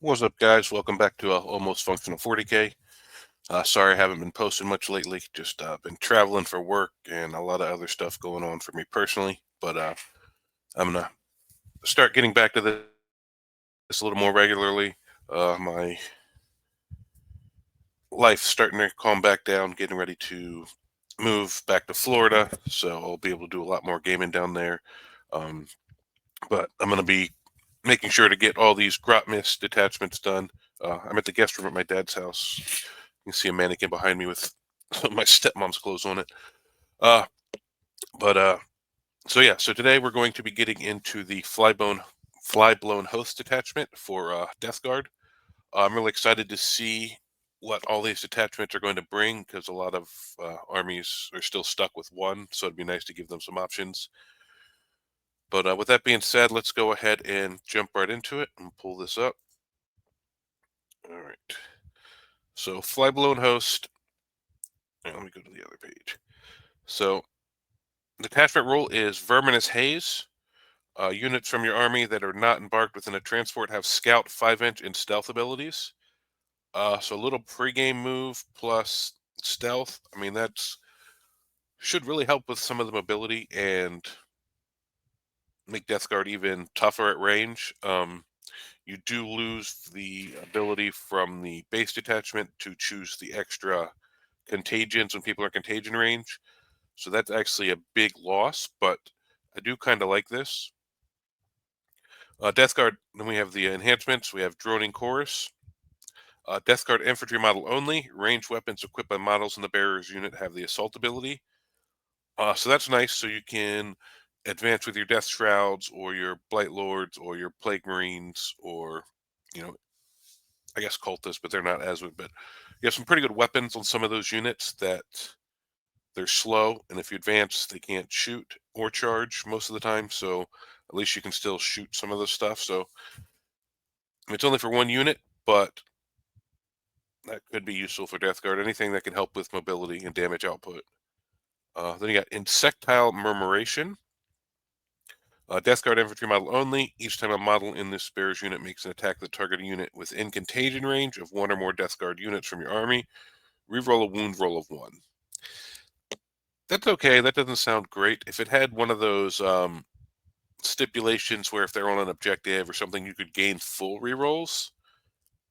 What's up, guys? Welcome back to Almost Functional 40K. Sorry I haven't been posting much lately. Just been traveling for work and a lot of other stuff going on for me personally. But I'm going to start getting back to this a little more regularly. My life's starting to calm back down, getting ready to move back to Florida. So I'll be able to do a lot more gaming down there. Um, but I'm going to be making sure to get all these Grotmas detachments done. I'm at the guest room at my dad's house. You can see a mannequin behind me with my stepmom's clothes on it. Uh, but so yeah, so today we're going to be getting into the Flyblown host detachment for Death Guard. I'm really excited to see what all these detachments are going to bring because a lot of armies are still stuck with one, so it'd be nice to give them some options. But with that being said, let's go ahead and jump right into it and pull this up. All right. So Flyblown host. Let me go to the other page. So detachment rule is Verminous Haze. Units from your army that are not embarked within a transport have Scout 5-inch and Stealth abilities. So a little pregame move plus Stealth. I mean, that's should really help with some of the mobility and make Death Guard even tougher at range. You do lose the ability from the base detachment to choose the extra contagions when people are contagion range. So that's actually a big loss, but I do kind of like this. Death Guard, then we have the enhancements. We have Droning Chorus. Death Guard infantry model only. Ranged weapons equipped by models in the bearer's unit have the assault ability. So that's nice. So you can advance with your Death Shrouds or your Blight Lords or your Plague Marines or, you know, I guess cultists, but they're not as good. But you have some pretty good weapons on some of those units that they're slow. And if you advance, they can't shoot or charge most of the time. So at least you can still shoot some of this stuff. So it's only for one unit, but that could be useful for Death Guard. Anything that can help with mobility and damage output. Then you got Insectile Murmuration. Death Guard infantry model only. Each time a model in this bearer's unit makes an attack that target a unit within contagion range of one or more Death Guard units from your army, reroll a wound roll of 1. That's okay. That doesn't sound great. If it had one of those stipulations where if they're on an objective or something, you could gain full rerolls,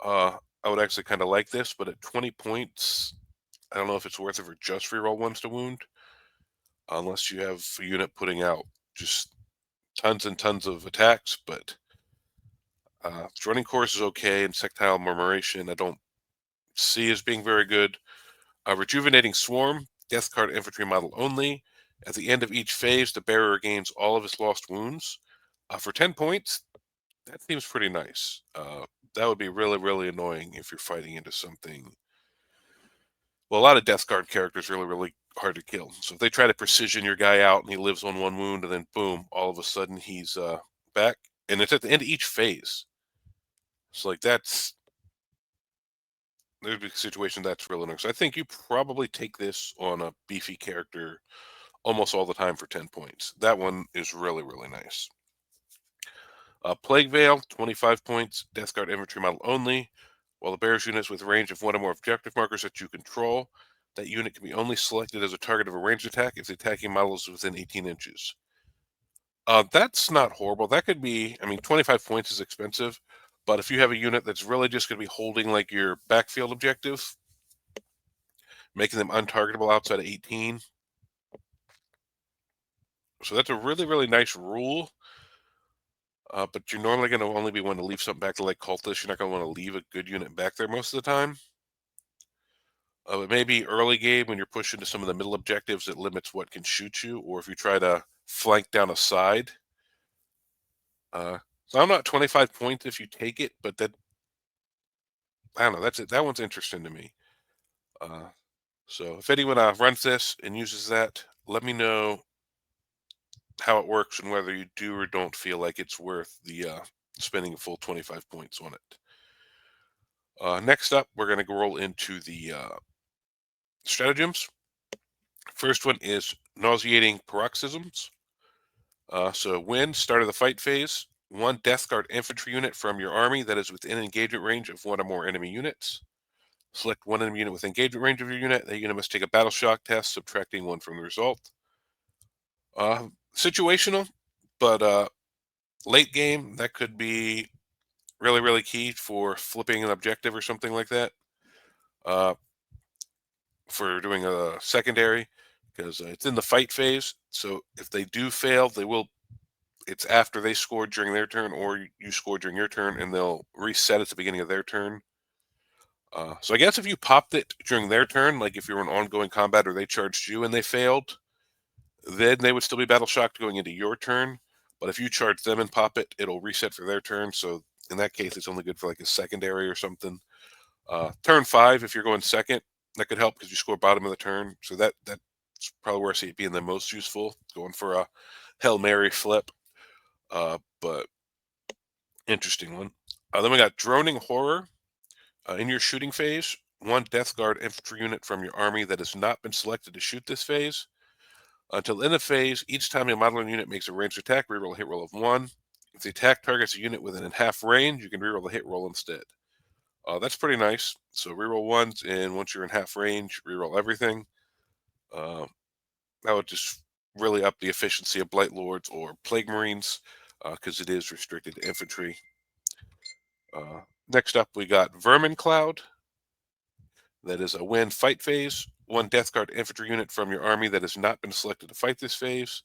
I would actually kind of like this. But at 20 points, I don't know if it's worth it for just reroll ones to wound, unless you have a unit putting out just tons and tons of attacks. But Running Course is okay, and Sectile Murmuration I don't see as being very good. Rejuvenating Swarm, Death Guard infantry model only. At the end of each phase, the bearer gains all of his lost wounds. For 10 points, that seems pretty nice. That would be really, really annoying if you're fighting into something. Well, a lot of Death Guard characters are really, really hard to kill. So if they try to precision your guy out and he lives on one wound, and then boom, all of a sudden he's back, and it's at the end of each phase. So like there'd be a situation that's really nice. I think you probably take this on a beefy character almost all the time for 10 points. That one is really, really nice. Plague Veil, 25 points. Death Guard infantry model only. While the bearer's unit is with range of one or more objective markers that you control, that unit can be only selected as a target of a ranged attack if the attacking model is within 18 inches. That's not horrible. That could be, I mean, 25 points is expensive, but if you have a unit that's really just going to be holding like your backfield objective, making them untargetable outside of 18. So that's a really, really nice rule. But you're normally going to only be wanting to leave something back to like cultists. You're not going to want to leave a good unit back there most of the time. But maybe early game when you're pushing to some of the middle objectives, it limits what can shoot you, or if you try to flank down a side. So I'm not 25 points if you take it, but that I don't know. That's it. That one's interesting to me. Uh, so if anyone runs this and uses that, let me know how it works and whether you do or don't feel like it's worth the spending a full 25 points on it. Next up, we're going to roll into the stratagems. First one is nauseating paroxysms. So when start of the fight phase, one Death Guard infantry unit from your army that is within engagement range of one or more enemy units. Select one enemy unit with engagement range of your unit. That unit must take a battle shock test, subtracting 1 from the result. Situational, but late game, that could be really, really key for flipping an objective or something like that. For doing a secondary, because it's in the fight phase. So if they do fail, they will. It's after they scored during their turn, or you scored during your turn, and they'll reset at the beginning of their turn. So I guess if you popped it during their turn, like if you were in ongoing combat or they charged you and they failed, then they would still be battle shocked going into your turn. But if you charge them and pop it, it'll reset for their turn. So in that case, it's only good for like a secondary or something. Turn 5, if you're going second, that could help because you score bottom of the turn. So that's probably where I see it being the most useful, going for a Hail Mary flip. But interesting one. Then we got Droning Horror. In your shooting phase, one Death Guard infantry unit from your army that has not been selected to shoot this phase. Until the end of phase, each time a modeling unit makes a ranged attack, reroll a hit roll of 1. If the attack targets a unit within half range, you can reroll the hit roll instead. That's pretty nice. So reroll 1s, and once you're in half range, reroll everything. That would just really up the efficiency of Blight Lords or Plague Marines, because it is restricted to infantry. Next up, we got Vermin Cloud. That is a win fight phase. One Death Guard infantry unit from your army that has not been selected to fight this phase.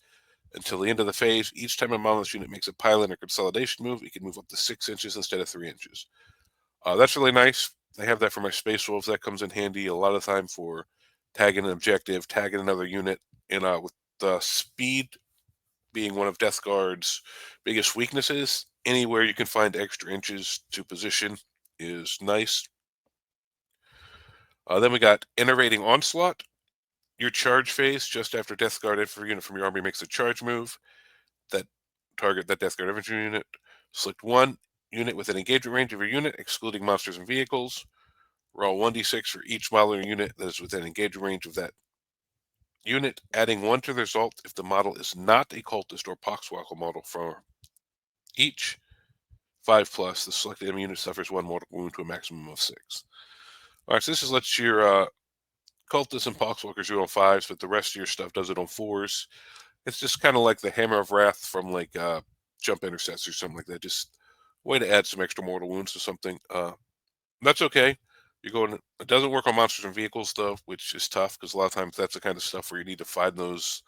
Until the end of the phase, each time a monolith unit makes a pilot or consolidation move, it can move up to 6 inches instead of 3 inches. That's really nice. I have that for my Space Wolves. That comes in handy a lot of time for tagging an objective, tagging another unit, and with the speed being one of Death Guard's biggest weaknesses, anywhere you can find extra inches to position is nice. Then we got Innovating Onslaught. Your charge phase, just after Death Guard infantry unit from your army makes a charge move, that target that Death Guard infantry unit. Select one unit within engagement range of your unit, excluding monsters and vehicles. Roll 1d6 for each model or unit that is within engagement range of that unit, adding 1 to the result if the model is not a cultist or poxwoggle model for each. 5+, the selected enemy unit suffers 1 mortal wound to a maximum of 6. All right, so this is lets your cultists and poxwalkers do it on 5s, but the rest of your stuff does it on 4s. It's just kind of like the Hammer of Wrath from like Jump Intercessor or something like that. Just a way to add some extra mortal wounds to something. That's okay. You're going. It doesn't work on monsters and vehicles though, which is tough because a lot of times that's the kind of stuff where you need to find those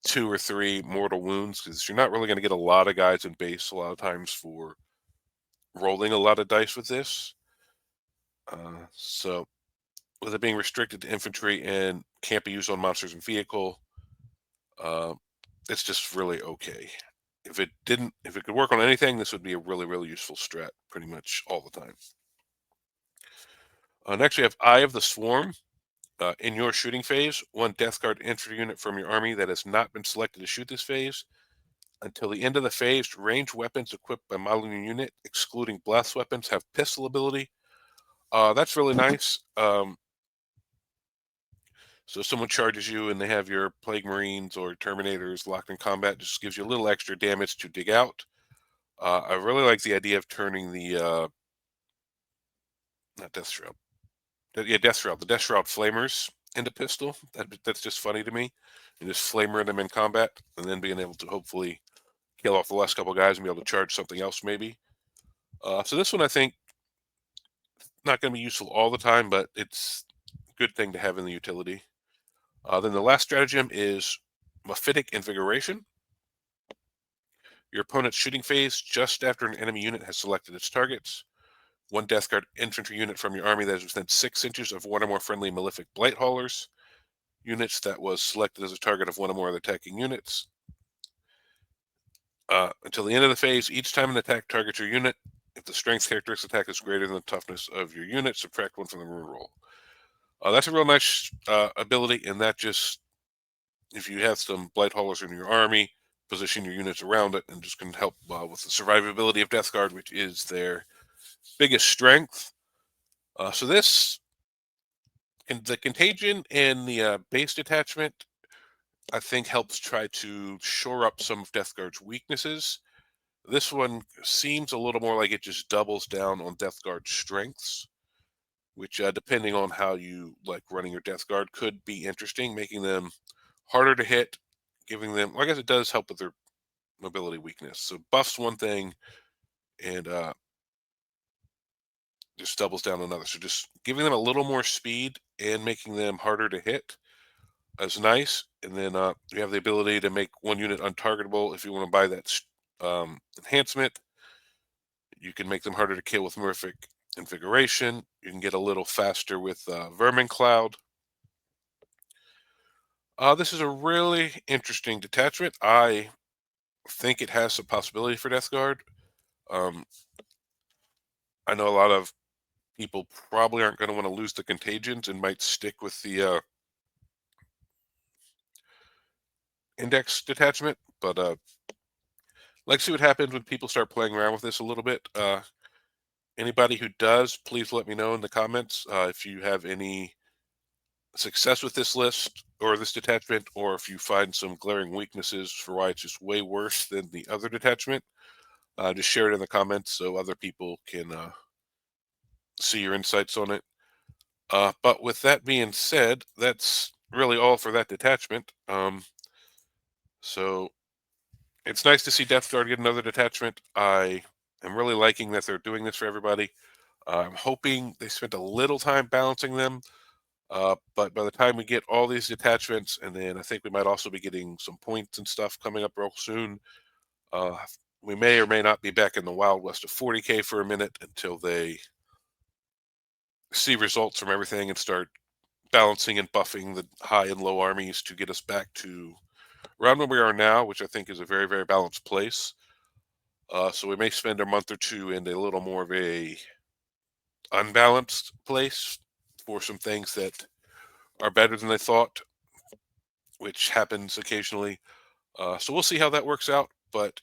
2 or 3 mortal wounds because you're not really going to get a lot of guys in base a lot of times for rolling a lot of dice with this. So with it being restricted to infantry and can't be used on monsters and vehicle, it's just really okay. If it could work on anything, this would be a really, really useful strat pretty much all the time. Next, we have Eye of the Swarm. In your shooting phase, one Death Guard infantry unit from your army that has not been selected to shoot this phase. Until the end of the phase, ranged weapons equipped by modeling unit, excluding blast weapons, have pistol ability. That's really nice. So if someone charges you and they have your Plague Marines or Terminators locked in combat, just gives you a little extra damage to dig out. I really like the idea of turning the not Death Shroud, Death Shroud, the Death Shroud flamers into pistol. That's just funny to me, and just flamer them in combat, and then being able to hopefully kill off the last couple guys and be able to charge something else maybe. So this one I think not going to be useful all the time, but it's a good thing to have in the utility. Then the last stratagem is Mephitic Invigoration. Your opponent's shooting phase just after an enemy unit has selected its targets. One Death Guard infantry unit from your army that is within 6 inches of one or more friendly Malefic Blight Haulers. Units that was selected as a target of one or more of the attacking units. Until the end of the phase, each time an attack targets your unit, if the strength characteristic attack is greater than the toughness of your unit, subtract 1 from the rune roll. That's a real nice ability, and that just, if you have some Blight Haulers in your army, position your units around it, and just can help with the survivability of Death Guard, which is their biggest strength. So this, the Contagion and the base detachment, I think helps try to shore up some of Death Guard's weaknesses. This one seems a little more like it just doubles down on Death Guard strengths, which, depending on how you like running your Death Guard, could be interesting, making them harder to hit, giving them, well, I guess it does help with their mobility weakness. So buffs one thing and just doubles down on another. So just giving them a little more speed and making them harder to hit is nice. And then you have the ability to make one unit untargetable if you want to buy that enhancement. You can make them harder to kill with Murphic Invigoration. You can get a little faster with Vermin Cloud. This is a really interesting detachment. I think it has some possibility for Death Guard. Um, I know a lot of people probably aren't going to want to lose the contagions and might stick with the index detachment, but let's see what happens when people start playing around with this a little bit. Anybody who does, please let me know in the comments if you have any success with this list or this detachment, or if you find some glaring weaknesses for why it's just way worse than the other detachment. Just share it in the comments so other people can see your insights on it. But with that being said, that's really all for that detachment. So it's nice to see Death Guard get another detachment. I am really liking that they're doing this for everybody. I'm hoping they spent a little time balancing them. But by the time we get all these detachments, and then I think we might also be getting some points and stuff coming up real soon, uh, we may or may not be back in the Wild West of 40K for a minute until they see results from everything and start balancing and buffing the high and low armies to get us back to around where we are now, which I think is a very, very balanced place. So we may spend a month or two in a little more of a unbalanced place for some things that are better than they thought, which happens occasionally. So we'll see how that works out, but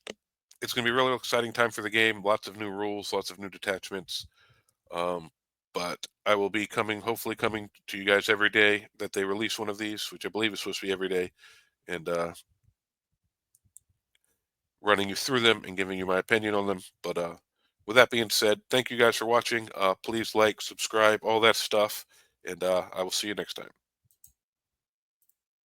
it's going to be a really exciting time for the game. Lots of new rules, lots of new detachments. Um, but I will be hopefully coming to you guys every day that they release one of these, which I believe is supposed to be every day, and running you through them and giving you my opinion on them. But with that being said, thank you guys for watching. Please like, subscribe, all that stuff, and I will see you next time.